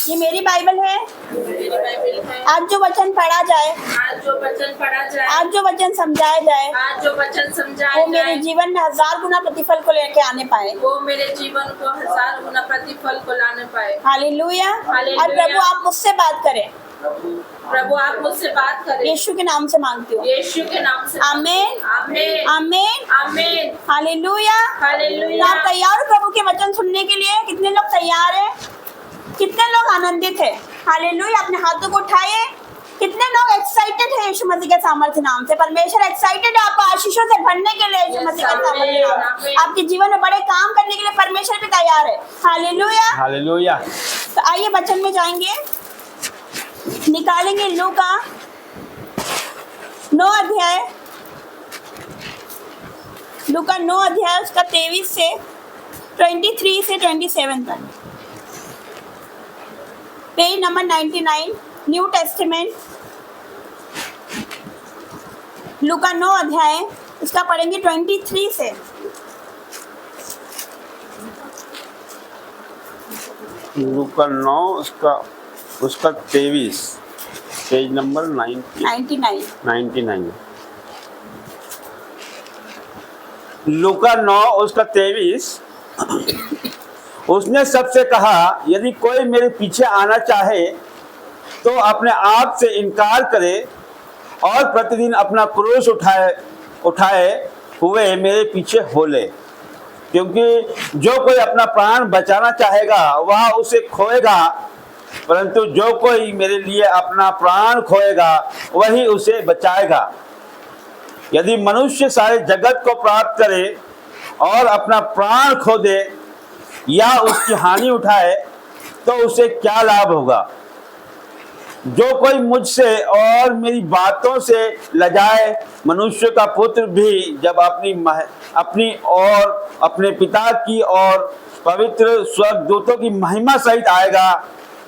ये मेरी बाइबल है। मेरी बाइबल है। आज जो वचन पढ़ा जाए, आज जो वचन पढ़ा जाए, आज जो वचन समझाया जाए, आज जो वचन समझाया वो मेरे जाए, जीवन में 1000 गुना प्रतिफल को लेके आने पाए। वो मेरे जीवन को 1000 गुना प्रतिफल को लाने पाए। हालेलुया। हालेलुया। और प्रभु आप मुझसे बात करें, प्रभु आप मुझसे बात करें। यीशु के नाम से मांगती हूँ। यीशु के नाम से। आमीन, आमीन, आमीन, आमीन। हालेलुया। हालेलुया। आप तैयार हो प्रभु के वचन सुनने के लिए? कितने लोग तैयार हैं? कितने लोग आनंदित है? हालेलुया। अपने हाथों को उठाए। कितने लोग एक्साइटेड है यीशु मसीह के सामर्थ्य नाम से? परमेश्वर एक्साइटेड है आपको आशीषों से भरने के लिए यीशु मसीह के सामर्थ्य नाम से। आपके जीवन में बड़े काम करने के लिए परमेश्वर भी तैयार है। Hallelujah, hallelujah. तो आइए वचन में जाएंगे, निकालेंगे लूका 9 अध्याय, लूका 9 अध्याय उसका 23 से 23 से 27 तक, पेज नंबर 99, न्यू टेस्टामेंट। लूका 9 अध्याय इसका पढ़ेंगे 23 से। लूका 9 उसका 23, पेज नंबर 99। लूका 9 उसका 23। उसने सबसे कहा, यदि कोई मेरे पीछे आना चाहे तो अपने आप से इनकार करे और प्रतिदिन अपना क्रूस उठाए हुए मेरे पीछे हो ले। क्योंकि जो कोई अपना प्राण बचाना चाहेगा वह उसे खोएगा, परंतु जो कोई मेरे लिए अपना प्राण खोएगा वही उसे बचाएगा। यदि मनुष्य सारे जगत को प्राप्त करे और अपना प्राण खो दे या उसकी हानि उठाए तो उसे क्या लाभ होगा? जो कोई मुझसे और मेरी बातों से लजाए, मनुष्य का पुत्र भी जब अपनी और अपने पिता की और पवित्र स्वर्गदूतों की महिमा सहित आएगा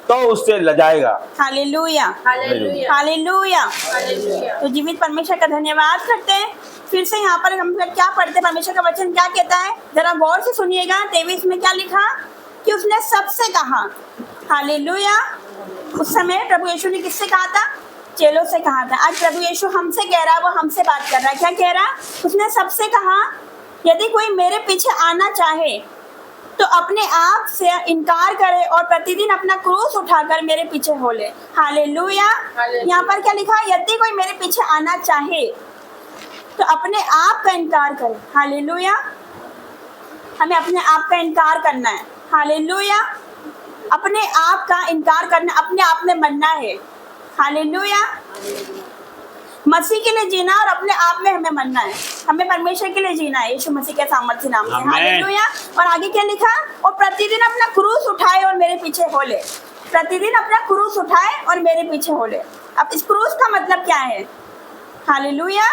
तो उससे लजाएगा। Hallelujah, hallelujah. हालेलुया। हालेलुया। तो जीवित परमेश्वर का धन्यवाद करते हैं। फिर से यहाँ पर हम क्या पढ़ते हैं, परमेश्वर का वचन क्या कहता है, जरा गौर से सुनिएगा। 23 में क्या लिखा कि उसने सबसे कहा। हालेलुया। उस समय प्रभु यीशु ने किससे कहा था? चेलों से कहा था। आज प्रभु यीशु हमसे कह रहा है, वो हमसे बात कर रहा है। क्या कह रहा? उसने सबसे कहा, यदि कोई मेरे पीछे आना चाहे तो अपने आप से इनकार करे और प्रतिदिन अपना क्रूस उठाकर मेरे पीछे हो ले। हालेलुया। यहाँ पर क्या लिखा? यदि कोई मेरे पीछे आना चाहे तो अपने आप का इनकार करे। हालेलुया। हमें अपने आप का इनकार करना है। हालेलुया। अपने आप का इनकार करना, अपने आप में मरना है। हालेलुया। मसीह के लिए जीना और अपने आप में हमें मरना है। हमें परमेश्वर के लिए जीना है यीशु मसीह के सामर्थ्य नाम से। हालेलुया। और आगे क्या लिखा? और प्रतिदिन अपना क्रूस उठाए और मेरे पीछे हो ले। प्रतिदिन अपना क्रूस उठाए और मेरे पीछे हो ले। अब इस क्रूस का मतलब क्या है? हालेलुया।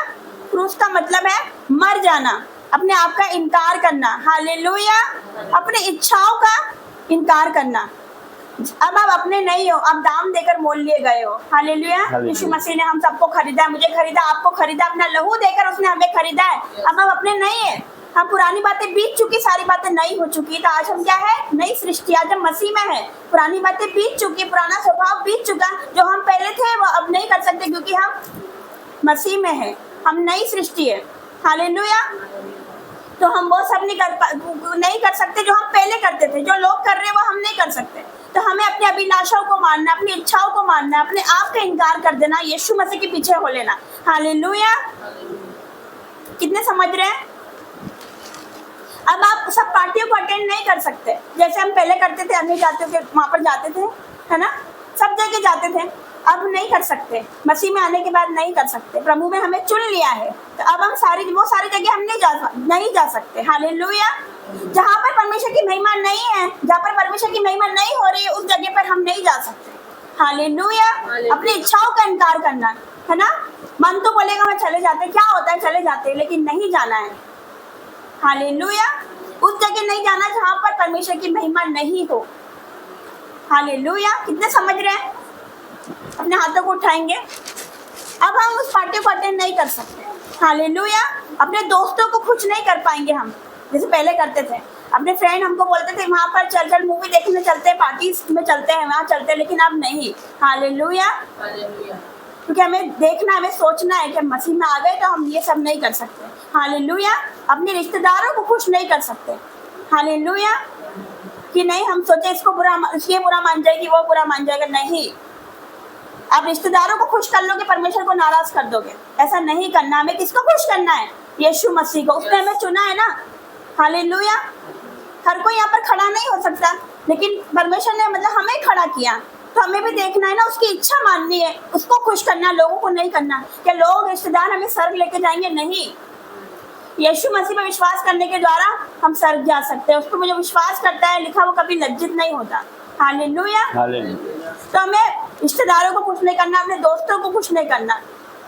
क्रूस का मतलब है मर जाना, अपने आप का इनकार करना। हालेलुया। अपने इच्छाओं का इनकार करना। अब आप अपने नहीं हो, आप दाम देकर मोल लिए गए हो। हालेलुया। यीशु मसीह ने हम सबको खरीदा, मुझे खरीदा, आपको खरीदा, अपना लहू देकर उसने हमें खरीदा है। अब हम अपने नहीं है। हम पुरानी बातें बीत चुकी, सारी बातें नई हो चुकी। तो आज हम क्या है? नई सृष्टि। आज हम मसीह में है। पुरानी बातें बीत चुकी, पुराना स्वभाव बीत चुका। जो हम पहले थे वो अब नहीं कर सकते क्योंकि हम मसीह में है। हम नई सृष्टि है। हालेलुया। तो हम वो सब नहीं कर सकते जो हम पहले करते थे। जो लोग कर रहे हैं वो हम नहीं कर सकते। तो हमें अपनी अभिलाषाओं को मानना, अपनी इच्छाओं को मानना, अपने आप का इनकार कर देना, यीशु मसीह के पीछे हो लेना। हालेलुया। कितने समझ रहे हैं? अब आप सब पार्टियों को अटेंड नहीं कर सकते जैसे हम पहले करते थे। अन्य जातियों के वहां पर जाते थे, है ना, सब जगह जाते थे। अब नहीं कर सकते। मसीह में आने के बाद नहीं कर सकते। प्रभु में हमें चुन लिया है तो अब हम वो सारी जगह हम नहीं जा सकते। हालेलुया। जहाँ पर परमेश्वर की महिमा नहीं है, जहाँ पर परमेश्वर की महिमा नहीं हो रही है, उस जगह पर हम नहीं जा सकते। हालेलुया। अपनी इच्छाओं का इनकार करना, है ना। मन तो बोलेगा मैं चले जाते, क्या होता है चले जाते, लेकिन नहीं जाना है। हालेलुया। उस जगह नहीं जाना जहाँ पर परमेश्वर की महिमा नहीं हो। हालेलुया। कितने समझ रहे हैं? अपने हाथों को उठाएंगे। अब हम उस पार्टी को अटेंड नहीं कर सकते। हालेलुया। अपने दोस्तों को खुश नहीं कर पाएंगे हम जैसे पहले करते थे। अपने फ्रेंड हमको बोलते थे वहाँ पर चल मूवी देखने चलते हैं, पार्टी में चलते हैं, वहाँ चलते हैं, लेकिन अब नहीं। हालेलुया। हालेलुया। क्योंकि हमें देखना, हमें सोचना है कि हम मसीह में आ गए तो हम ये सब नहीं कर सकते। हालेलुया। अपने रिश्तेदारों को खुश नहीं कर सकते। हालेलुया। कि नहीं हम सोचे इसको बुरा, ये बुरा मान जाएगी, वो बुरा मान जाएगा। नहीं, आप रिश्तेदारों को खुश कर लोगे, परमेश्वर को नाराज कर दोगे। ऐसा नहीं करना। हमें किसको खुश करना है? यीशु मसीह को। उसने हमें चुना है ना। हालेलुया। हर कोई यहाँ पर खड़ा नहीं हो सकता, लेकिन परमेश्वर ने मतलब हमें खड़ा किया, तो हमें भी देखना है ना, उसकी इच्छा माननी है, उसको खुश करना, लोगों को नहीं करना। क्या लोग रिश्तेदार हमें स्वर्ग लेके जाएंगे? नहीं। यीशु मसीह पर विश्वास करने के द्वारा हम स्वर्ग जा सकते हैं। उस पर जो विश्वास करता है, लिखा वो कभी लज्जित नहीं होता। हालेलुया। तो हमें रिश्तेदारों को खुश नहीं करना, अपने दोस्तों को खुश नहीं करना।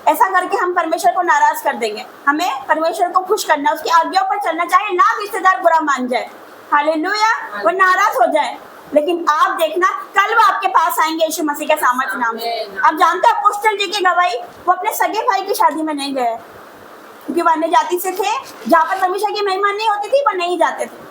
ऐसा करके हम परमेश्वर को नाराज कर देंगे। हमें परमेश्वर को खुश करना, उसकी आज्ञाओं पर चलना, चाहे लाख रिश्तेदार बुरा मान जाए। हालेलुया। वो नाराज हो जाए, लेकिन आप देखना कल वो आपके पास आएंगे यीशु मसीह के सामर्थ्य नाम से। आप जानते हैं अपोस्तल जी की गवाही, वो अपने सगे भाई की शादी में नहीं गए, क्योंकि वो अन्य जाति से थे, जहाँ पर परमेश्वर की महिमा नहीं होती थी, वो नहीं जाते थे।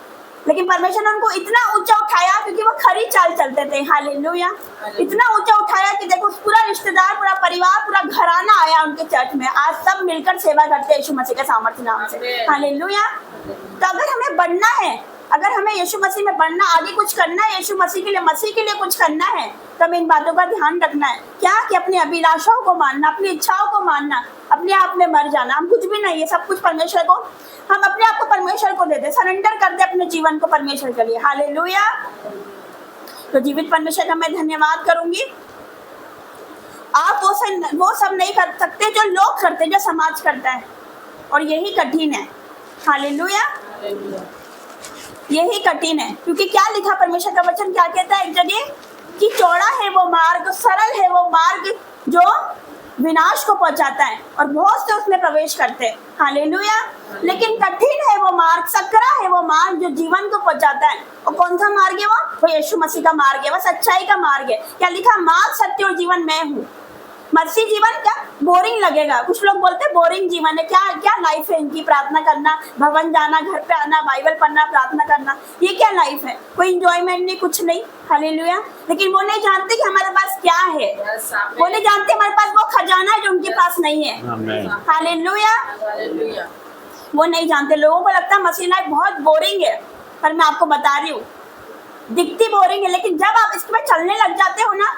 लेकिन परमेश्वर ने उनको इतना ऊंचा उठाया क्योंकि वो खरी चाल चलते थे। हालेलुया। इतना ऊंचा उठाया कि देखो पूरा रिश्तेदार, पूरा परिवार, पूरा घराना आया उनके चर्च में। आज सब मिलकर सेवा करते हैं यीशु मसीह के सामर्थ्य नाम से। हालेलुया। तो अगर हमें बढ़ना है, अगर हमें यीशु मसीह में बढ़ना, आगे कुछ करना है, यीशु मसीह के लिए कुछ करना है, तो हमें इन बातों का ध्यान रखना है। क्या? कि अपनी अभिलाषाओं को मानना, अपनी इच्छाओं को मानना, अपने आप में मर जाना। हम कुछ भी नहीं है, सब कुछ परमेश्वर को, हम अपने आप को परमेश्वर को दे दे, सरेंडर कर दे अपने जीवन को परमेश्वर के लिए। हालेलुया। तो जीवित परमेश्वर का मैं धन्यवाद करूंगी। आप वो सब नहीं कर सकते जो लोग करते, जो समाज करता है, और यही कठिन है। हालेलुया। यही कठिन है, क्योंकि क्या लिखा परमेश्वर का वचन क्या कहता है एक जगह, कि चौड़ा है वो मार्ग, सरल है वो मार्ग जो विनाश को पहुंचाता है, और बहुत से उसमें प्रवेश करते हैं। हालेलुया। लेकिन कठिन है वो मार्ग, सकरा है वो मार्ग जो जीवन को पहुंचाता है। और कौन सा मार्ग है वो यीशु मसीह का मार्ग है, वो सच्चाई का मार्ग है। क्या लिखा? मार्ग, सत्य और जीवन मैं हूँ। मसीह जीवन क्या बोरिंग लगेगा? कुछ लोग बोलते हैं बोरिंग जीवन है, क्या क्या लाइफ है इनकी? प्रार्थना करना, भवन जाना, घर पे आना, बाइबल पढ़ना, प्रार्थना करना, ये क्या लाइफ है? कोई इंजॉयमेंट नहीं, कुछ नहीं। हालेलुया। लेकिन वो नहीं जानते कि हमारे पास क्या है। वो नहीं जानते हमारे पास वो खजाना है जो उनके पास नहीं है। हालेलुया। वो नहीं जानते। लोगों को लगता है मसीह लाइफ बहुत बोरिंग है, पर मैं आपको बता रही हूँ, दिखती बोरिंग है, लेकिन जब आप इसमें चलने लग जाते हो ना,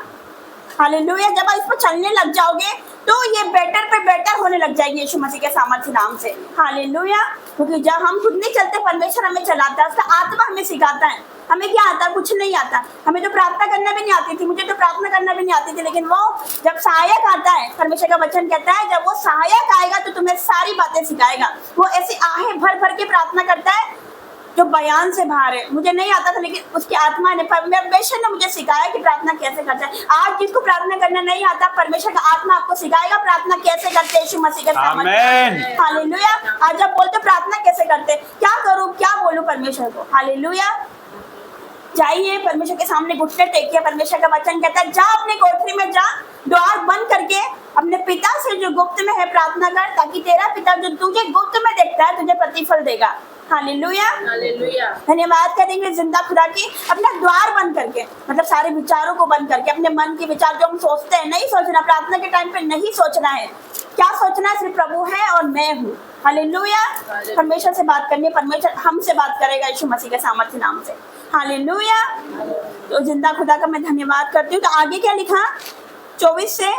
हालेलुया, जब आप इस पर चलने लग जाओगे तो ये बेटर पे बेटर होने लग जाएगी यीशु मसीह के सामर्थ्य नाम से। हालेलुया। क्योंकि जब हम खुद नहीं चलते, परमेश्वर हमें चलाता है, उसका आत्मा हमें सिखाता है। हमें क्या आता? कुछ नहीं आता। हमें तो प्रार्थना करना भी नहीं आती थी, मुझे तो प्रार्थना करना भी नहीं आती थी, लेकिन वो जब सहायक आता है, परमेश्वर का वचन कहता है जब वो सहायक आएगा तो तुम्हें सारी बातें सिखाएगा। वो ऐसी आहें भर भर के प्रार्थना करता है जो बयान से बाहर है। मुझे नहीं आता था, लेकिन उसकी आत्मा ने, परमेश्वर ने मुझे सिखाया कि प्रार्थना कैसे करता है। आज जिसको प्रार्थना करना नहीं आता, परमेश्वर का आत्मा आपको सिखाएगा प्रार्थना कैसे करते हैं यीशु मसीह के सामने। हालेलुया। आज आप बोलते प्रार्थना कैसे करते, क्या करूं, क्या बोलूं परमेश्वर को? हालेलुया। जाइए परमेश्वर के सामने घुटने टेकिए। परमेश्वर का वचन कहता है जा अपने कोठरी में जा, द्वार बंद करके अपने पिता से जो गुप्त में है प्रार्थना कर, ताकि तेरा पिता जो तुझे गुप्त में देखता है तुझे प्रतिफल देगा। हालेलुया। हालेलुया। धन्यवाद करेंगे जिंदा खुदा की। अपना द्वार बंद करके, मतलब सारे विचारों को बंद करके, अपने मन के विचार जो हम सोचते हैं नहीं सोचना, प्रार्थना के टाइम पे नहीं सोचना है। क्या सोचना है? सिर्फ प्रभु है और मैं हूँ। हालेलुया। परमेश्वर से बात करनी है, परमेश्वर हमसे बात करेगा यीशु मसीह के सामर्थ्य नाम से। हालेलुया। तो जिंदा खुदा का मैं धन्यवाद करती हूँ। तो आगे क्या लिखा 24 से,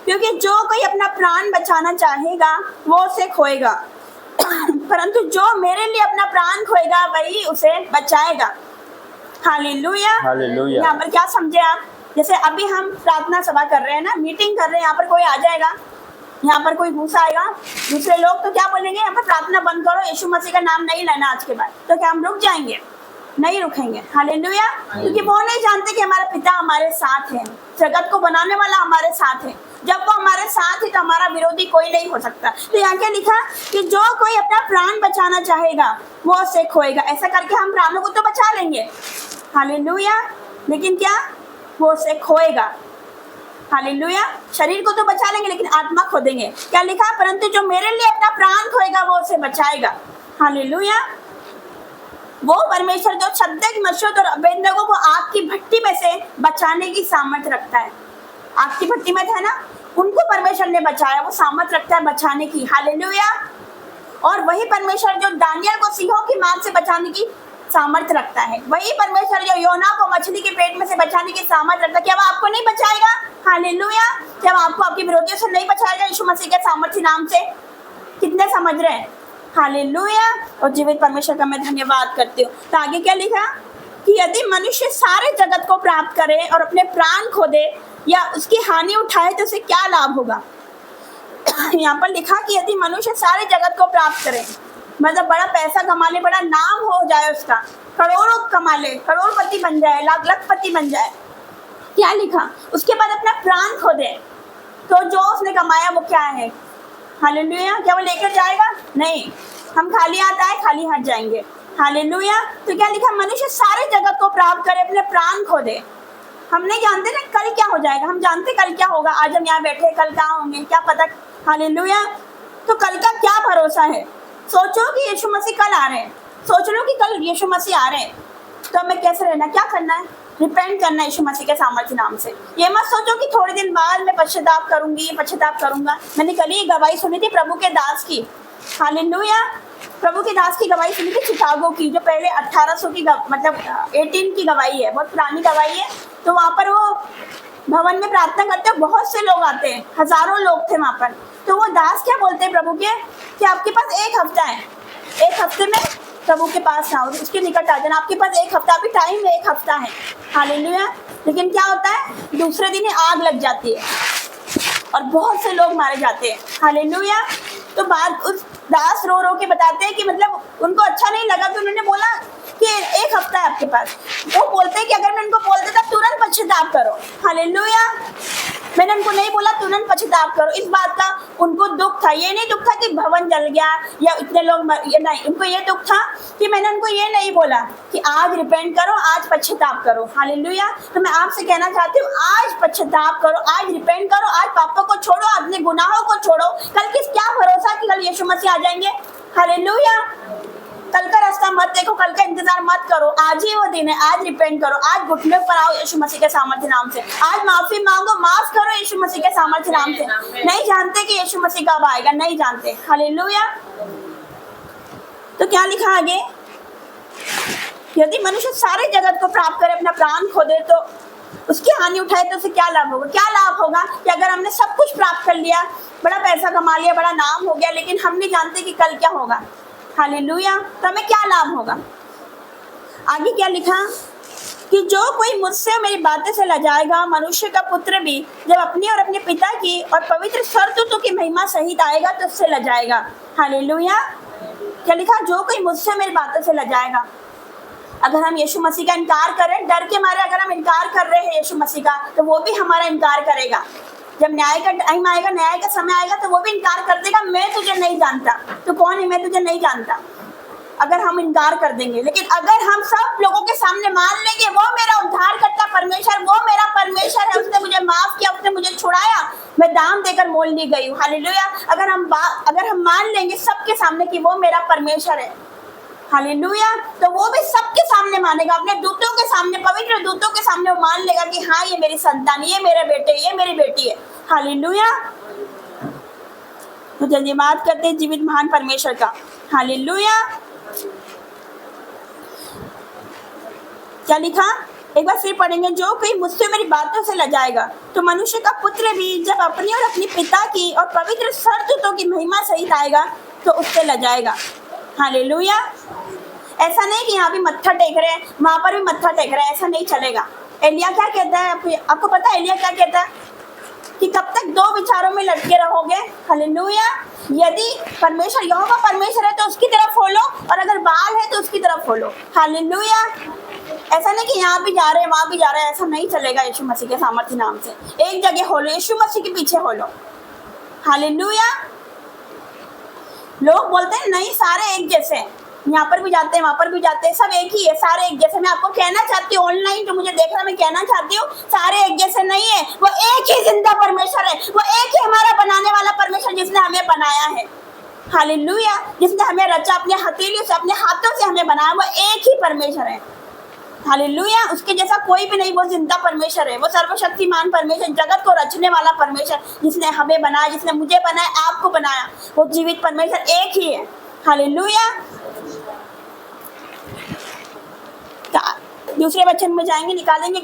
क्योंकि जो कोई अपना प्राण बचाना चाहेगा वो उसे खोएगा, परंतु जो मेरे लिए अपना प्राण खोएगा वही उसे बचाएगा। हालेलुया। हालेलुया। यहाँ पर क्या समझे आप? जैसे अभी हम प्रार्थना सभा कर रहे हैं ना, मीटिंग कर रहे हैं, यहाँ पर कोई आ जाएगा, यहाँ पर कोई घुस आएगा, दूसरे लोग तो क्या बोलेंगे, यहाँ पर प्रार्थना बंद करो, यीशु मसीह का नाम नहीं लेना आज के बाद। तो क्या हम रुक जाएंगे? नहीं रुकेंगे। हालेलुया। क्योंकि वो नहीं जानते कि हमारा पिता हमारे साथ है, जगत को बनाने वाला हमारे साथ है। जब वो हमारे साथ है तो हमारा विरोधी कोई नहीं हो सकता। तो यहाँ क्या लिखा कि जो कोई अपना प्राण बचाना चाहेगा वो उसे खोएगा। ऐसा करके हम प्राणों को तो बचा लेंगे, हालेलुया, लेकिन क्या वो उसे खोएगा। हालेलुया। शरीर को तो बचा लेंगे लेकिन आत्मा खो देंगे। क्या लिखा? परंतु जो मेरे लिए अपना प्राण खोएगा वो उसे बचाएगा। हालेलुया। वो परमेश्वर जो शद्रक मेशक और अबेदनगो को आग की भट्टी में से बचाने की सामर्थ्य रखता है। आग की भट्टी में था ना, उनको परमेश्वर ने बचाया, वो सामर्थ्य रखता है बचाने की। हालेलुया। और वही परमेश्वर जो दानियल को सिंहों की मार से बचाने की सामर्थ्य रखता है, वही परमेश्वर जो योना को मछली के पेट में से बचाने की सामर्थ्य रखता है, क्या वो आपको नहीं बचाएगा? हालेलुया। क्या वो आपको आपके विरोधियों से नहीं बचाएगा यीशु मसीह के सामर्थ्य नाम से? कितने समझ रहे हैं? हालेलुया। और जीवित परमेश्वर का मैं धन्यवाद करती हूँ। तो आगे क्या लिखा कि यदि मनुष्य सारे जगत को प्राप्त करे और अपने प्राण खो दे या उसकी हानि उठाए तो उसे क्या लाभ होगा? यहाँ पर लिखा कि यदि मनुष्य सारे जगत को प्राप्त करे, मतलब बड़ा पैसा कमा ले, बड़ा नाम हो जाए उसका, करोड़ों कमा ले, करोड़पति बन जाए, लाखपति बन जाए, क्या लिखा? उसके बाद अपना प्राण खो दे तो जो उसने कमाया वो क्या है? हालेलुया। क्या वो लेकर जाएगा? नहीं, हम खाली हाथ आए खाली हाथ जाएंगे। हालेलुया। तो क्या लिखा? मनुष्य सारे जगत को प्राप्त करे, अपने प्राण खो दे। हम नहीं जानते ना कल क्या हो जाएगा, हम जानते कल क्या होगा। आज हम यहाँ बैठे, कल क्या होंगे क्या पता। हालेलुया। तो कल का क्या भरोसा है? सोचो कि यीशु मसीह कल आ रहे हैं, सोच लो कि कल यीशु मसीह आ रहे हैं, तो हमें कैसे रहना, क्या करना है? रिपेंट करना है यीशु मसीह के सामर्थ्य नाम से। ये मत सोचो कि थोड़े दिन बाद मैं पश्चाताप करूंगी, पश्चाताप करूंगा। मैंने कल ही गवाही सुनी थी प्रभु के दास की। हालेलुया। प्रभु के दास की गवाही सुनी थी चिकागो की, जो पहले 1800 की मतलब 18 की गवाही है, बहुत पुरानी गवाही है। तो वहाँ पर वो भवन में प्रार्थना करते हैं, बहुत से लोग आते हैं, हजारों लोग थे वहाँ पर। तो वो दास क्या बोलते हैं प्रभु के कि आपके पास 1 हफ्ता है, 1 हफ्ते में प्रभु के पास आओ, उसके निकट आ जाना। आपके पास 1 हफ्ता, अभी टाइम है, 1 हफ्ता है। हालेलुया। लेकिन क्या होता है? दूसरे दिन ही आग लग जाती है और बहुत से लोग मारे जाते हैं। हालेलुया। तो बाद उस दास रो रो के बताते हैं कि मतलब उनको अच्छा नहीं लगा कि उन्होंने बोला कि 1 हफ्ता है आपके पास। वो बोलते हैं कि अगर मैं उनको बोल देता तुरंत पश्चाताप करो। हालेलुया। मैंने उनको नहीं बोला तुरंत पश्चाताप करो। इस बात का उनको दुख था, ये नहीं दुख था कि भवन जल गया या इतने लोग नहीं, उनको ये दुख था कि मैंने उनको ये नहीं बोला कि आज रिपेंट करो, आज पश्चाताप करो। हालेलुया। तो मैं आपसे कहना चाहती हूँ, आज पश्चाताप करो, आज रिपेंट करो, आज पापों को छोड़ो, अपने गुनाहों को छोड़ो। कल किस क्या भरोसा कि कल यीशु मसीह आ जाएंगे? हालेलुया। कल का रास्ता मत देखो, कल का इंतजार मत करो, आज ही वो दिन है। आज रिपेंट करो, आज घुटने पर आओ यीशु मसीह के सामर्थ्य नाम से, आज माफी मांगो, माफ करो यीशु मसीह के सामर्थ्य नाम से। नहीं जानते कि यीशु मसीह कब आएगा, नहीं जानते। हालेलुया। तो क्या लिखा आगे? यदि मनुष्य सारे जगत को प्राप्त करे, अपना प्राण खो दे तो उसकी हानि उठाए तो उसे क्या लाभ होगा? क्या लाभ होगा कि अगर हमने सब कुछ प्राप्त कर लिया, बड़ा पैसा कमा लिया, बड़ा नाम हो गया, लेकिन हम नहीं जानते कि कल क्या होगा। हालेलुया। तो हमें क्या लाभ होगा? आगे क्या लिखा कि जो कोई मुझसे मेरी बातें से लजाएगा, मनुष्य का पुत्र भी जब अपनी और अपने पिता की और पवित्र स्वर्गदूतों की महिमा सहित आएगा तो उससे लजाएगा। हालेलुया। क्या लिखा? जो कोई मुझसे मेरी बातों से लजाएगा। अगर हम यीशु मसीह का इनकार करें, डर के मारे अगर हम इनकार कर रहे हैं यीशु मसीह का, तो वो भी हमारा इनकार करेगा। जब न्याय का टाइम आएगा, न्याय का समय आएगा, तो वो भी इनकार कर देगा, मैं तुझे नहीं जानता। तो कौन है मैं तुझे नहीं जानता? अगर हम इनकार कर देंगे। लेकिन अगर हम सब लोगों के सामने मान लेंगे वो मेरा उद्धार करता परमेश्वर, वो मेरा परमेश्वर है, उसने मुझे माफ किया, उसने मुझे छुड़ाया, मैं दाम देकर मोल ली गई हूँ। हालेलुया। अगर हम मान लेंगे सबके सामने कि वो मेरा परमेश्वर है, हालेलुया, तो वो भी सबके सामने मानेगा, अपने दूतों के सामने, पवित्र दूतों के सामने वो मान लेगा कि हाँ ये मेरी संतान, ये मेरे बेटे, ये मेरी बेटी है। हालेलुया। तो धन्यवाद करते हैं जीवित महान परमेश्वर का। हालेलुया। क्या लिखा? एक बार फिर पढ़ेंगे। जो कोई मुझसे मेरी बातों से लजाएगा तो मनुष्य का पुत्र भी जब अपनी और अपनी पिता की और पवित्र स्वर्गदूतों की महिमा सहित आएगा तो उससे लजाएगा। हालेलुया। ऐसा नहीं कि यहाँ भी मत्था टेक रहे हैं, वहां पर भी मत्था टेक रहे हैं, ऐसा नहीं चलेगा। एलिया क्या कहता है? आपको पता है एलिया क्या कहता है? कि कब तक 2 विचारों में लटके रहोगे? हालेलुया। यदि परमेश्वर यहोवा परमेश्वर है तो उसकी तरफ खोलो, और अगर बाल है तो उसकी तरफ खोलो। हालेलुया। ऐसा नहीं कि यहाँ भी जा रहे हैं वहां भी जा रहे हैं, ऐसा नहीं चलेगा। यीशु मसीह के सामर्थ्य नाम से एक जगह खोलो, यीशु मसीह के पीछे खोलो। हालेलुया। लोग बोलते हैं नहीं सारे एक जैसे, यहाँ पर भी जाते हैं वहां पर भी जाते हैं, सब एक ही है, सारे एक जैसे। मैं आपको कहना चाहती हूँ, ऑनलाइन जो मुझे देख रहा है, मैं कहना चाहती हूँ सारे एक जैसे नहीं है। वो एक ही जिंदा परमेश्वर है, वो एक ही हमारा बनाने वाला परमेश्वर जिसने हमें बनाया है। हालेलुया। जिसने हमें रचा अपने हथेलियों से, अपने हाथों से हमें बनाया, वो एक ही परमेश्वर है। हालेलुया। उसके जैसा कोई भी नहीं, वो जिंदा परमेश्वर है, वो सर्वशक्तिमान परमेश्वर, जगत को रचने वाला परमेश्वर, जिसने हमें बनाया, जिसने मुझे बनाया, आपको बनाया, वो जीवित परमेश्वर एक ही है। हालेलुया। दूसरे वचन में जाएंगे, निकालेंगे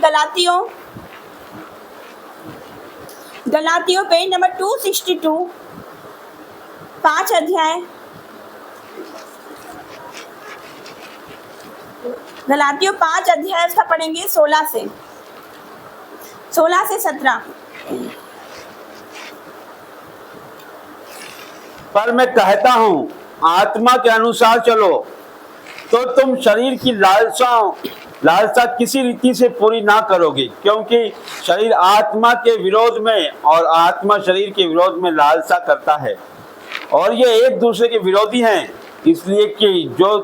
गलातियों पेज नंबर 262, 5 अध्याय, गलातियों 5 अध्याय उसका पढ़ेंगे 16 से 17। पर मैं कहता हूँ आत्मा के अनुसार चलो तो तुम शरीर की लालसा किसी रीति से पूरी ना करोगे, क्योंकि शरीर आत्मा के विरोध में और आत्मा शरीर के विरोध में लालसा करता है, और ये एक दूसरे के विरोधी हैं, इसलिए कि जो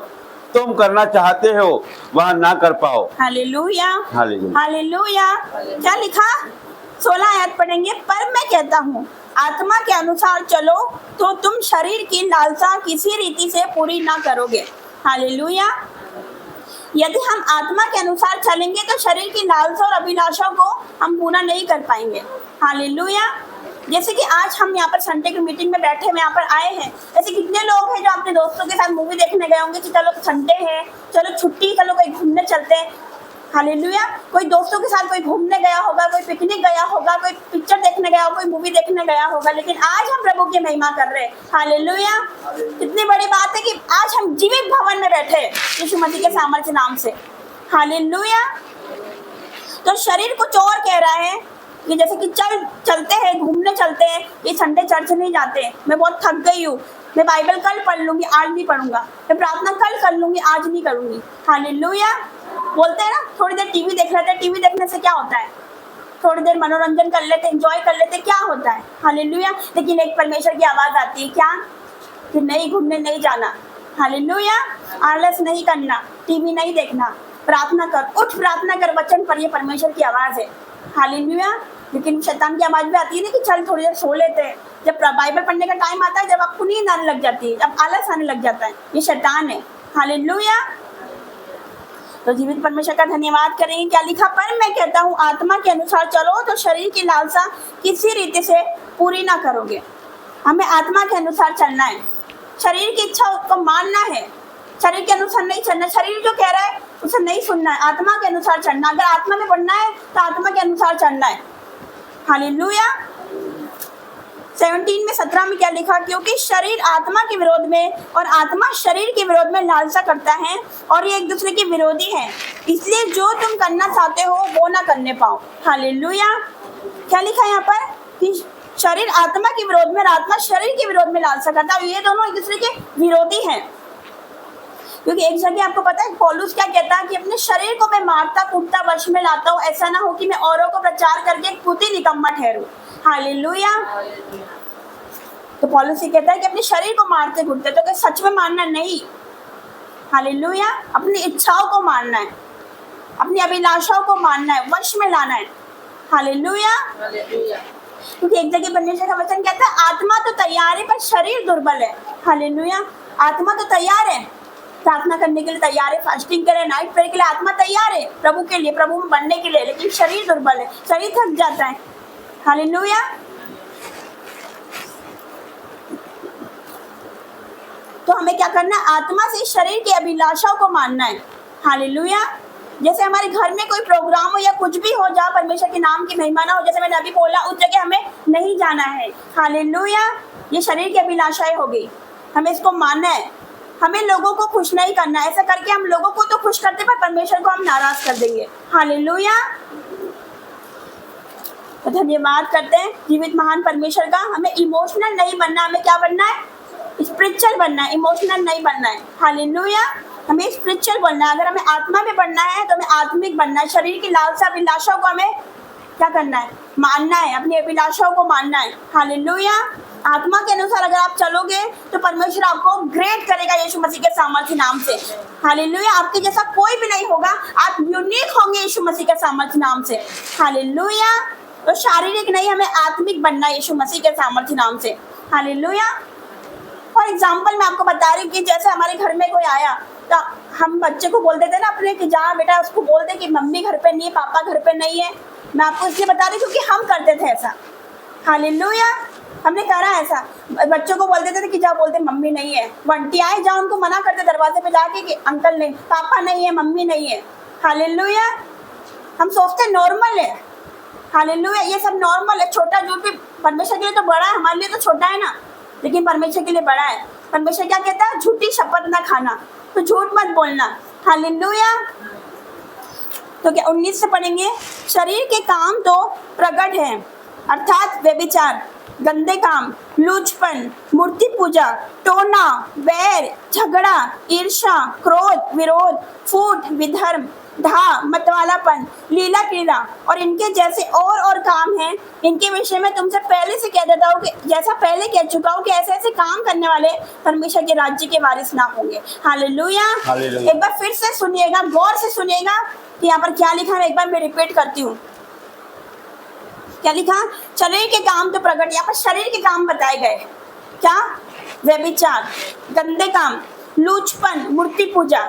तुम करना चाहते हो वह ना कर पाओ। हालेलुया। हालेलुया। हालेलुया। क्या लिखा? 16 आयत पढ़ेंगे। पर मैं कहता हूँ आत्मा के अनुसार चलो तो तुम शरीर की लालसा किसी रीति से पूरी ना करोगे। हालेलुया। यदि हम आत्मा के अनुसार चलेंगे तो शरीर की लालसा और अभिलाषाओं को हम पूरा नहीं कर पाएंगे। हालेलुया। जैसे कि आज हम यहाँ पर संडे की मीटिंग में बैठे हुए यहाँ पर आए हैं, ऐसे कितने लोग हैं जो अपने दोस्तों के साथ मूवी देखने गए होंगे कि चलो संडे है, चलो छुट्टी, चलो कहीं घूमने चलते हैं। हालेलुया। कोई दोस्तों के साथ कोई घूमने गया होगा, कोई पिकनिक गया होगा, कोई पिक्चर देखने गया होगा, कोई मूवी देखने गया होगा, लेकिन आज हम प्रभु की महिमा कर रहे हैं। हालेलुया। कितनी बड़ी बात है कि आज हम जीवित भवन में बैठे यीशु मसीह के सामर्थ्य नाम से। हालेलुया। तो शरीर कुछ और कह रहा है कि जैसे कि चलते हैं, घूमने चलते हैं, ये संडे चर्च नहीं जाते, मैं बहुत थक गई हूँ, मैं बाइबल कल पढ़ लूंगी, आज नहीं पढ़ूंगा, मैं प्रार्थना कल कर लूंगी, आज नहीं करूंगी। हालेलुया। बोलते हैं ना, थोड़ी देर टीवी देख लेते हैं, टीवी देखने से क्या होता है, थोड़ी देर मनोरंजन कर लेते, एंजॉय कर लेते, क्या होता है। हालेलुया। लेकिन एक परमेश्वर की आवाज आती है, क्या? कि नहीं, घूमने नहीं जाना। हालेलुया। आलस नहीं करना, टीवी नहीं देखना, प्रार्थना कर, उठ प्रार्थना कर, वचन पर, ये परमेश्वर की आवाज है। हालेलुया। लेकिन शैतान की आवाज भी आती है ना कि चल थोड़ी देर सो लेते हैं। जब बाइबल पढ़ने का टाइम आता है, जब आपको नींद आने लग जाती है, जब आलस आने लग जाता है, ये शैतान है। हालेलुया। तो जीवित परमेश्वर का धन्यवाद करेंगे। क्या लिखा? पर मैं कहता हूँ आत्मा के अनुसार चलो तो शरीर की लालसा किसी रीति से पूरी ना करोगे। हमें आत्मा के अनुसार चलना है, शरीर की इच्छा को मानना है, शरीर के अनुसार नहीं चलना। शरीर जो कह रहा है उसे नहीं सुनना है, आत्मा के अनुसार चलना। अगर आत्मा में बढ़ना है तो आत्मा के अनुसार चलना है। हालेलुया। 17 में क्या लिखा? क्योंकि शरीर आत्मा के विरोध में और आत्मा शरीर के विरोध में लालसा करता है और ये एक दूसरे के विरोधी हैं, इसलिए जो तुम करना चाहते हो वो ना करने पाओ। हालेलुया। क्या लिखा है यहाँ पर? कि शरीर आत्मा के विरोध में और आत्मा शरीर के विरोध में लालसा करता है, ये दोनों एक दूसरे के विरोधी हैं। क्योंकि एक जगह आपको पता है पौलुस क्या कहता है कि अपने शरीर को मैं मारता कूटता वश में लाता हूँ, ऐसा ना हो कि मैं औरों को प्रचार करके एक पुती निकम्मा ठहरूं। हालेलुया। तो पौलुस ये कहता है कि अपने शरीर को मारते कूटते, तो सच में मारना नहीं। हालेलुया। अपनी इच्छाओं को मारना है, अपनी अभिलाषाओं को मारना है, वश में लाना है। हालेलुया। क्योंकि एक जगह परमेश्वर का वचन कहता है आत्मा तो तैयार है पर शरीर दुर्बल है। हालेलुया। आत्मा तो तैयार है, प्रार्थना करने के लिए तैयार है, फास्टिंग के लिए, नाइट प्रेयर के लिए आत्मा तैयार है, प्रभु के लिए, प्रभु में बनने के लिए, लेकिन शरीर दुर्बल है, शरीर थक जाता है। हालेलुया। तो हमें क्या करना है? आत्मा से शरीर की अभिलाषाओं को मानना है। हालेलुया। जैसे हमारे घर में कोई प्रोग्राम हो या कुछ भी हो जहाँ परमेश्वर के नाम की महिमा ना हो, जैसे मैंने अभी बोला, उस जगह हमें नहीं जाना है। हालेलुया। ये शरीर की अभिलाषाएं हो गई, हमें इसको मानना है। हमें लोगों को खुश नहीं करना, ऐसा करके हम लोगों को तो खुश करते पर परमेश्वर को हम नाराज कर देंगे। हालेलुया। तो धन्यवाद करते हैं जीवित महान परमेश्वर का। हमें इमोशनल नहीं बनना, हमें क्या बनना है? स्पिरिचुअल बनना है, इमोशनल नहीं बनना है। हालेलुया। हमें स्पिरिचुअल बनना है। अगर हमें आत्मा में बनना है तो हमें आत्मिक बनना है। शरीर की लालसा अभिलाषाओं को हमें क्या करना है? मानना है, अपनी अभिलाषाओं को मानना है। हालेलुया। आत्मा के अनुसार अगर आप चलोगे तो परमेश्वर आपको ग्रेट करेगा यीशु मसीह के सामर्थ्य नाम से। हालेलुया। आपके जैसा कोई भी नहीं होगा, आप यूनिक होंगे यीशु मसीह के सामर्थ्य नाम से। हालेलुया। तो शारीरिक नहीं, हमें आत्मिक बनना है यीशु मसीह के सामर्थ्य नाम से। हालेलुया। फॉर एग्जाम्पल मैं आपको बता रही हूँ कि जैसे हमारे घर में कोई आया तो हम बच्चे को बोल देते ना अपने कि जा बेटा, उसको बोल दे कि मम्मी घर पे नहीं है, पापा घर पे नहीं है। मैं आपको इसलिए बता रही हूँ क्योंकि हम करते थे ऐसा। हालेलुया, हमने करा ऐसा, बच्चों को बोल देते थे कि जा, बोलते मम्मी नहीं है। वंटी आए जा, उनको मना करते दरवाजे पे जाके कि अंकल नहीं, पापा नहीं है, मम्मी नहीं है। हालेलुया, हम सोचते नॉर्मल है। हालेलुया, ये सब नॉर्मल है। छोटा झूठ भी परमेश्वर के लिए तो बड़ा है, हमारे लिए तो छोटा है ना, लेकिन परमेश्वर के लिए बड़ा है। परमेश्वर क्या कहता है? झूठी शपथ ना खाना, तो झूठ मत बोलना। हालेलुया। तो क्या 19 से पढ़ेंगे, शरीर के काम तो प्रकट है, अर्थात व्यभिचार, गंदे काम, लूचपन, मूर्ति पूजा, टोना, बैर, झगड़ा, ईर्ष्या, क्रोध, विरोध, फूट, विधर्म, धा, मतवालापन, लीला क्रीड़ा और इनके जैसे और काम हैं। इनके विषय में तुमसे पहले से कह देता हूँ कि जैसा पहले कह चुका हूँ कि ऐसे ऐसे काम करने वाले परमेश्वर के राज्य के वारिस ना होंगे। हालेलुया। एक बार फिर से सुनिएगा, गौर से सुनिएगा कि यहाँ पर क्या लिखा है। एक बार मैं रिपीट करती हूँ, क्या लिखा? शरीर के काम तो प्रकट, यहाँ पर शरीर के काम बताए गए। क्या? व्यभिचार, गंदे काम, लूचपन, मूर्ति पूजा,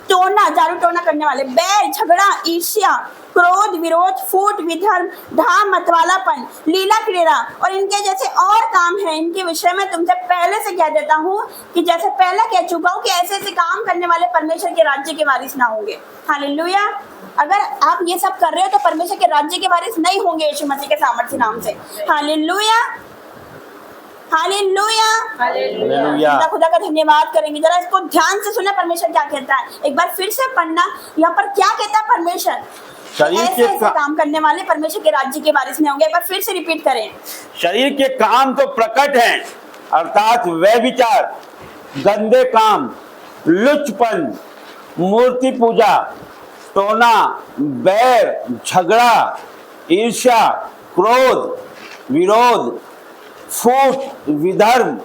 टोना, जादू टोना करने वाले, बैर, झगड़ा, ईर्ष्या, क्रोध, विरोध, फूट, विधर्म, धा, मतवालापन, लीला क्रीड़ा और इनके जैसे और काम हैं। इनके विषय में तुमसे पहले से कह देता हूँ कि जैसे पहले कह चुका हूँ कि ऐसे ऐसे काम करने वाले परमेश्वर के राज्य के वारिस ना होंगे। हालेलुया। अगर आप ये सब कर रहे हो तो परमेश्वर के राज्य के वारिस नहीं होंगे यीशु मसीह के सामर्थ्य नाम से। Hallelujah, hallelujah, hallelujah. खुदा का धन्यवाद करेंगे। जरा इसको ध्यान से सुने, परमेश्वर क्या कहता है। एक बार फिर से पढ़ना, यहाँ पर क्या कहता है परमेश्वर? ऐसे ऐसे काम करने वाले परमेश्वर के राज्य के वारिस नहीं होंगे। एक बार फिर से रिपीट करें, शरीर के काम तो प्रकट हैं, अर्थात व्यभिचार, गंदे काम, लुचपन, मूर्ति पूजा, टोना, बैर, झगड़ा, ईर्ष्या, क्रोध, विरोध, फूट, विधर्म,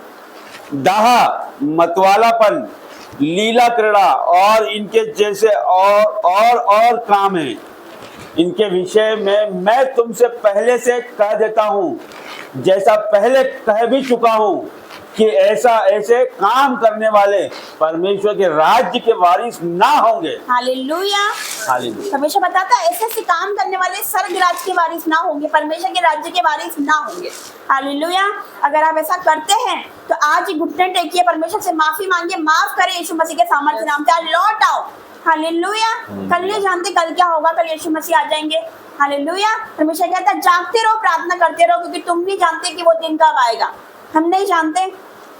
दाह, मतवालापन, लीला क्रीड़ा और इनके जैसे और काम हैं। इनके विषय में मैं तुमसे पहले से कह देता हूँ, जैसा पहले कह भी चुका हूँ कि ऐसे काम करने वाले परमेश्वर के राज्य के वारिस ना होंगे। हालेलुया। हालेलुया। परमेश्वर बताता है ऐसे ऐसे काम करने वाले स्वर्ग राज्य के वारिस ना होंगे, परमेश्वर के राज्य के वारिस ना होंगे। हालेलुया। अगर आप ऐसा करते हैं तो आज ही घुटने टेकिए, परमेश्वर से माफी मांगिए, माफ करें यीशु मसीह के सामर्थ्य नाम से, लौट आओ। हालेलुया। कल नहीं जानते कल क्या होगा, कल यीशु मसीह आ जाएंगे। हालेलुया। परमेश्वर कहता है जागते रहो, प्रार्थना करते रहो, क्योंकि तुम नहीं जानते कि वो दिन कब आएगा। हम नहीं जानते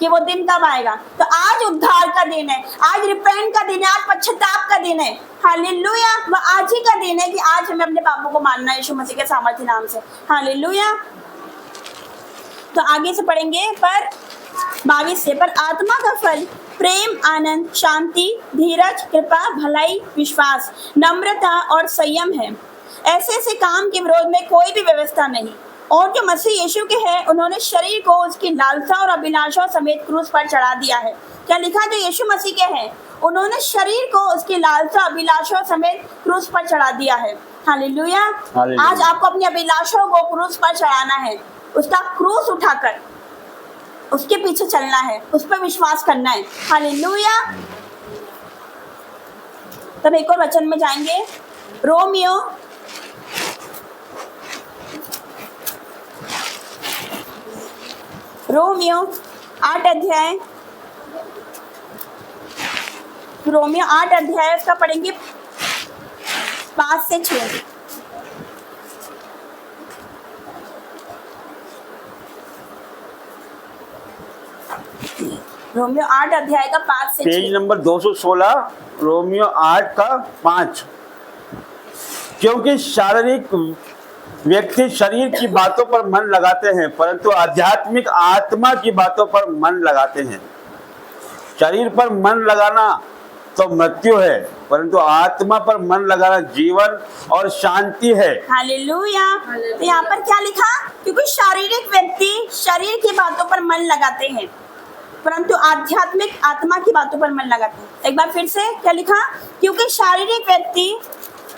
कि वो दिन कब आएगा। तो आज उद्धार का दिन है, आज रिपेंट का दिन है, आज पश्चाताप का दिन है। हालेलुया। वो आज ही का दिन है कि आज हमें अपने पापों को मानना है यीशु मसीह के सामर्थ्य नाम से। हालेलुया। तो आगे से पढ़ेंगे पर 22 से, पर आत्मा का फल प्रेम, आनंद, शांति, धीरज, कृपा, भलाई, विश्वास, नम्रता और संयम है। ऐसे ऐसे काम के विरोध में कोई भी व्यवस्था नहीं। और जो मसीह यीशु के हैं उन्होंने शरीर को उसकी लालसा और अभिलाषाओं समेत क्रूस पर चढ़ा दिया है। क्या लिखा? जो यीशु मसीह के हैं उन्होंने शरीर को उसकी लालसा अभिलाषाओं समेत क्रूस पर चढ़ा दिया है। हालेलुया। आज आपको अपनी अभिलाषाओं को क्रूस पर चढ़ाना है, उसका क्रूस उठाकर उसके पीछे चलना है, उस पर विश्वास करना है। हालेलुया। तब एक और वचन में जाएंगे, रोमियो 8 अध्याय, रोमियो 8 अध्याय उसका पढ़ेंगे 5 से 6। रोमियो 8 अध्याय का 5 से 6। पेज नंबर 216, रोमियो 8 का 5। क्योंकि शारीरिक व्यक्ति शरीर की बातों पर मन लगाते हैं, परंतु आध्यात्मिक आत्मा की बातों पर मन लगाते हैं। शरीर पर मन लगाना तो मृत्यु है, परंतु आत्मा पर मन लगाना जीवन और शांति है। हालेलुया। तो यहाँ पर क्या लिखा? क्योंकि शारीरिक व्यक्ति शरीर की बातों पर मन लगाते हैं, परंतु आध्यात्मिक आत्मा की बातों पर मन लगाते हैं। एक बार फिर से क्या लिखा? क्योंकि शारीरिक व्यक्ति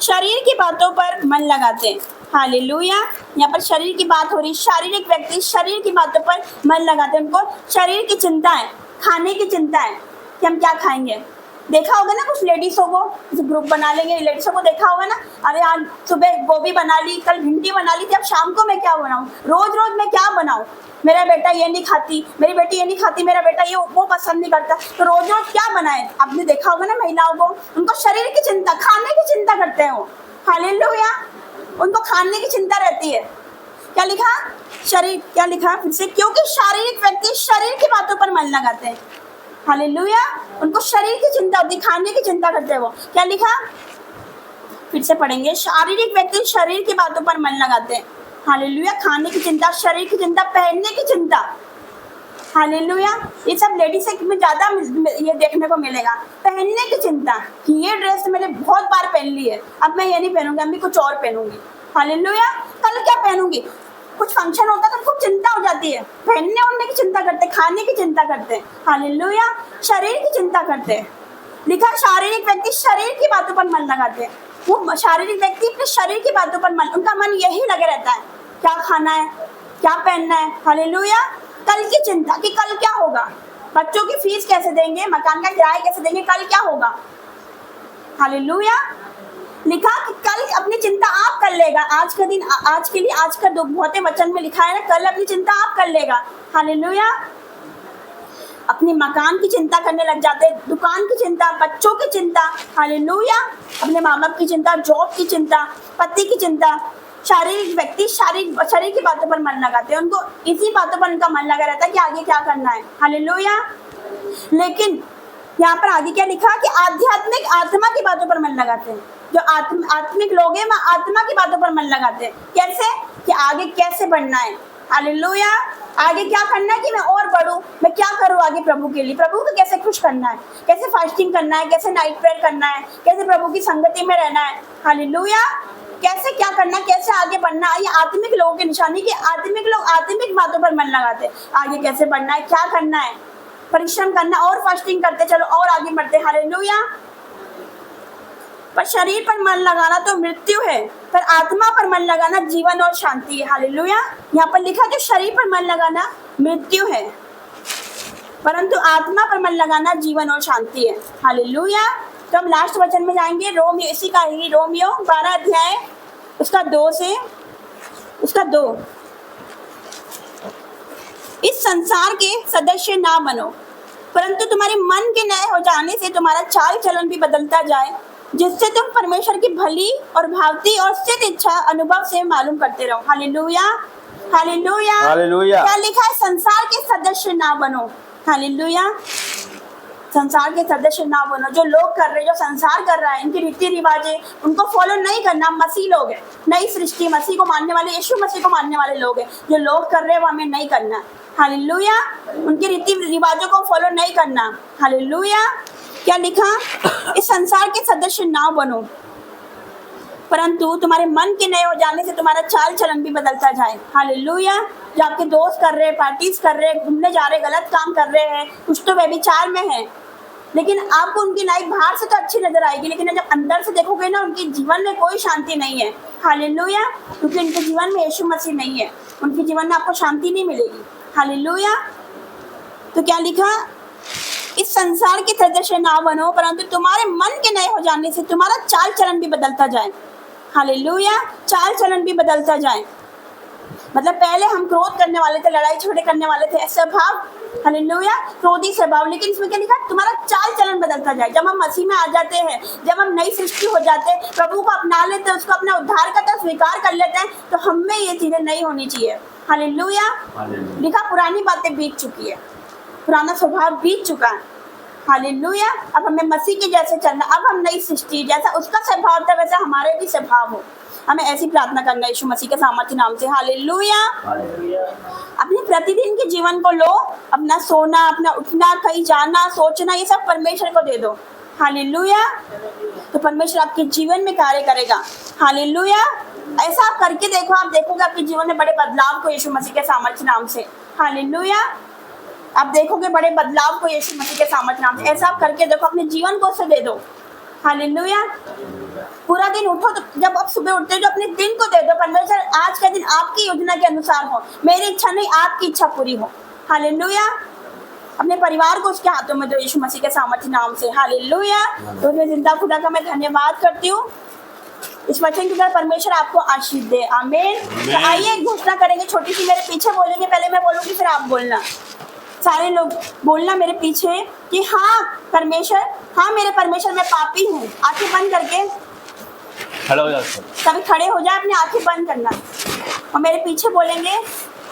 शरीर की बातों पर मन लगाते हैं, हालेलुया। यहाँ पर शरीर की बात हो रही, शारीरिक व्यक्ति शरीर की बातों पर मन लगाते हैं, उनको शरीर की चिंता है, खाने की चिंता है कि हम क्या खाएंगे। देखा होगा ना कुछ लेडीजों को, ग्रुप बना लेंगे, लेडीजों को देखा होगा ना, अरे आज सुबह गोभी बना ली, कल भिंडी बना ली थी, अब शाम को मैं क्या बनाऊं, रोज रोज मैं क्या बनाऊं, मेरा बेटा ये नहीं खाती, मेरी बेटी ये नहीं खाती, मेरा बेटा ये वो पसंद नहीं करता, तो रोज रोज क्या बनाए। आपने देखा होगा ना महिलाओं को, उनको शरीर की चिंता, खाने की चिंता करते हैं वो। हालेलुया। उनको खाने की चिंता रहती है। क्या लिखा, शरीर, क्या लिखा फिर से, क्योंकि शारीरिक व्यक्ति शरीर की बातों पर मन लगाते हैं। हालेलुया। उनको शरीर की चिंता होती, खाने की चिंता करते हैं वो। क्या लिखा, फिर से पढ़ेंगे, शारीरिक व्यक्ति शरीर की बातों पर मन लगाते हैं। हालेलुया। खाने की चिंता, शरीर की चिंता, पहनने की चिंता। हालेलुया। ये सब लेडीज में ज्यादा ये देखने को मिलेगा, पहनने की चिंता कि ये ड्रेस मैंने बहुत बार पहन ली है, अब मैं ये नहीं पहनूंगी, अभी कुछ और पहनूंगी। हालेलुया। कल क्या पहनूंगी, कुछ फंक्शन होता है तो खूब चिंता हो जाती है, पहनने ओढ़ने की चिंता करते, खाने की चिंता करते हैं। हालेलुया। शरीर की चिंता करते हैं। लिखा, शारीरिक व्यक्ति शरीर की बातों पर मन लगाते हैं। वो शारीरिक व्यक्ति अपने शरीर की बातों पर मन, उनका मन यही लगे रहता है, क्या खाना है, क्या पहनना है। हालेलुया। कल की चिंता कि कल क्या होगा, बच्चों की फीस कैसे देंगे, मकान का किराया कैसे देंगे, कल क्या होगा। हालेलुया। लिखा कि कल अपनी चिंता आप कर लेगा, आज का दिन, आज के लिए, आज का दुख, बहुत वचन में लिखा है ना, कल अपनी चिंता आप कर लेगा। हालेलुया। अपने मकान की चिंता करने लग जाते हैं, दुकान की चिंता, बच्चों की चिंता। हालेलुया। अपने माँ बाप की चिंता, जॉब की चिंता, पति की चिंता। शारीरिक व्यक्ति शरीर की बातों पर मन लगाते हैं, उनको इसी बातों पर उनका मन लगा रहता है कि आगे क्या करना है। हालेलुया। लेकिन यहाँ पर आगे क्या लिखा कि आध्यात्मिक, आत्मा की बातों पर मन लगाते हैं। जो आत्मिक लोग हैं वह आत्मा की बातों पर मन लगाते हैं। कैसे, कि आगे कैसे बढ़ना है। हालेलुया। आगे क्या करना है कि मैं और बढ़ूं, मैं क्या करूं आगे प्रभु के लिए, प्रभु को कैसे खुश करना है, कैसे फास्टिंग करना है, कैसे नाइट प्रेयर करना है, कैसे प्रभु की संगति में रहना है। हालेलुया। कैसे क्या करना, कैसे आगे बढ़ना। ये आत्मिक लोगों की निशानी कि आत्मिक लोग आत्मिक बातों पर मन लगाते हैं, आगे कैसे बढ़ना है, क्या करना है, परिश्रम करना, और फास्टिंग करते चलो और आगे बढ़ते। हालेलुया। पर शरीर पर मन लगाना तो मृत्यु है, पर आत्मा पर मन लगाना जीवन और शांति है। हालेलुया। यहाँ पर लिखा जो शरीर पर मन लगाना मृत्यु है, परंतु आत्मा पर मन लगाना जीवन और शांति है। हालेलुया। तो हम लास्ट वचन में जाएंगे, रोमियो, इसी का ही रोमियो 12 अध्याय उसका 2 से उसका 2। इस संसार के सदस्य ना बनो, परंतु तुम्हारे मन के नए हो जाने से तुम्हारा चाल चलन भी बदलता जाए, जिससे तुम परमेश्वर की भली और भावती और सिद्ध इच्छा अनुभव से मालूम करते रहो। हालेलुया। हालेलुया। हालेलुया। क्या लिखा है, संसार के सदस्य ना बनो। हालेलुया। संसार के सदस्य ना बनो। जो लोग कर रहे, जो संसार कर रहा है, इनके रीति रिवाजें, उनको फॉलो नहीं करना। मसीह लोग हैं, नई सृष्टि, मसीह को मानने वाले, यीशु मसीह को मानने वाले लोग हैं। जो लोग कर रहे हैं वो हमें नहीं करना। हालेलुया। उनके रीति रिवाजों को फॉलो नहीं करना। हालेलुया। क्या लिखा, इस संसार के सदस्य ना बनो, परंतु तुम्हारे मन के नए हो जाने से तुम्हारा चाल चलन भी बदलता जाए। हालेलुया। जो आपके दोस्त कर रहे हैं, पार्टीज कर रहे हैं, घूमने जा रहे हैं, गलत काम कर रहे हैं, कुछ तो व्यभिचार में है, लेकिन आपको उनकी लाइफ बाहर से तो अच्छी नजर आएगी, लेकिन जब अंदर से देखोगे ना, उनके जीवन में कोई शांति नहीं है। हालेलुया। क्योंकि उनके जीवन में यीशु मसीह नहीं है, उनके जीवन में आपको शांति नहीं मिलेगी। हालेलुया। तो क्या लिखा, इस संसार के सदस्य ना बनो, परंतु तुम्हारे मन के नए हो जाने से तुम्हारा चाल चलन भी बदलता जाए। हालेलुया। चाल चलन भी बदलता जाए, मतलब पहले हम क्रोध करने वाले थे, लड़ाई झगड़े करने वाले थे, स्वभाव, हालेलुया, क्रोधी स्वभाव, लेकिन इसमें क्या लिखा, तुम्हारा चाल चलन बदलता जाए। जब हम मसीह में आ जाते हैं, जब हम नई सृष्टि हो जाते हैं, प्रभु को अपना लेते हैं, उसको अपना उद्धारकर्ता स्वीकार कर लेते हैं, तो हम में ये चीजें नहीं होनी चाहिए। हालेलुया। लिखा, पुरानी बातें बीत चुकी है, पुराना स्वभाव बीत चुका है। हालेलुया। अब हमें मसीह के जैसे चलना, अब हम नई सृष्टि, जैसा उसका स्वभाव था वैसा हमारे भी स्वभाव हो। हमें ऐसी प्रार्थना करना है यीशु मसीह के सामर्थ्य नाम से। हालेलुया। अपने प्रतिदिन के जीवन को लो, अपना सोना, अपना उठना, कहीं जाना, सोचना, ये सब परमेश्वर को दे दो। हालेलुया। तो परमेश्वर आपके जीवन में कार्य करेगा। हालेलुया। ऐसा आप करके देखो, आप देखोगे आपके जीवन में बड़े बदलाव को यीशु मसीह के सामर्थ्य नाम से। हालेलुया। आप देखोगे बड़े बदलाव को यीशु मसीह के सामर्थ्य नाम से। ऐसा आप करके देखो, अपने जीवन को उससे दे दो। हालेलुया। पूरा दिन उठो, तो जब आप सुबह उठते हो तो अपने दिन को दे दो, परमेश्वर आज का दिन आपकी योजना के अनुसार हो, मेरी इच्छा नहीं आपकी इच्छा पूरी हो। हालेलुया। अपने परिवार को उसके हाथों में दो यीशु मसीह के सामर्थ्य नाम से। हालेलुया। तो मैं जिंदा खुदा का मैं धन्यवाद करती हूँ। इस वचन के द्वारा परमेश्वर आपको आशीष दे। आमीन। तो आइए एक घोषणा करेंगे छोटी सी, मेरे पीछे बोलेंगे, पहले मैं बोलूंगी फिर आप बोलना। सारे लोग बोलना मेरे पीछे कि हाँ परमेश्वर, हाँ मेरे परमेश्वर मैं पापी हूँ। आंखें बंद करके खड़े हो जाओ। कभी खड़े हो जाए, अपनी आंखें बंद करना और मेरे पीछे बोलेंगे,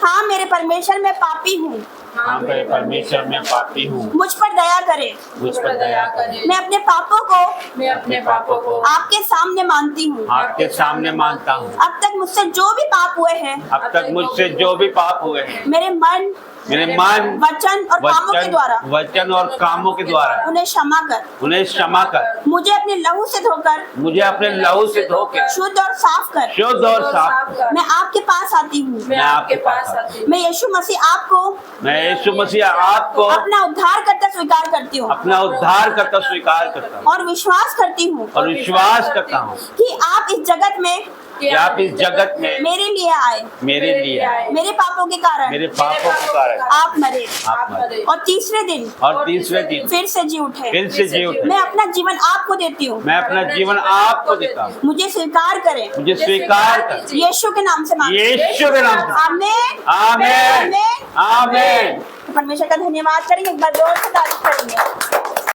हाँ मेरे परमेश्वर मैं पापी हूँ। हाँ मेरे परमेश्वर मैं पापी हूँ, मुझ पर दया करे। मुझ पर दया करे। मैं अपने पापों को मैं अपने पापों को आपके सामने मानती हूँ। आपके सामने मानता हूँ। अब तक मुझसे जो भी पाप हुए हैं, अब तक मुझसे जो भी पाप हुए हैं, मेरे मन, मेरे मन, वचन और कामों के द्वारा वचन और कामों के द्वारा उन्हें क्षमा कर। उन्हें क्षमा कर। मुझे अपने लहू से धोकर मुझे अपने लहू से धोकर शुद्ध और साफ कर। शुद्ध और साफ कर। मैं आपके पास आती हूँ। मैं आपके पास आती हूँ। मैं यीशु मसीह आपको मैं यीशु मसीह आपको अपना उद्धार करता स्वीकार करती हूँ अपना उद्धार करता स्वीकार करता हूँ और विश्वास करती हूँ और विश्वास करता हूँ कि आप इस जगत में कि आप इस जगत में मेरे लिए आए, मेरे लिए आए, मेरे पापों के कारण मेरे पापों के कारण आप मरे आप मरे और तीसरे दिन और तीसरे दिन फिर से जी उठे। फिर से जी उठे। मैं अपना जीवन आपको देती हूँ। मैं अपना जीवन आपको देता हूँ। मुझे स्वीकार करें। मुझे स्वीकार कर। यीशु के नाम से मांगते हैं। यीशु के नाम से। आमीन। आमीन। आमीन। आमीन। परमेश्वर का धन्यवाद करेंगे, एक बार जोर से तारीफ करेंगे।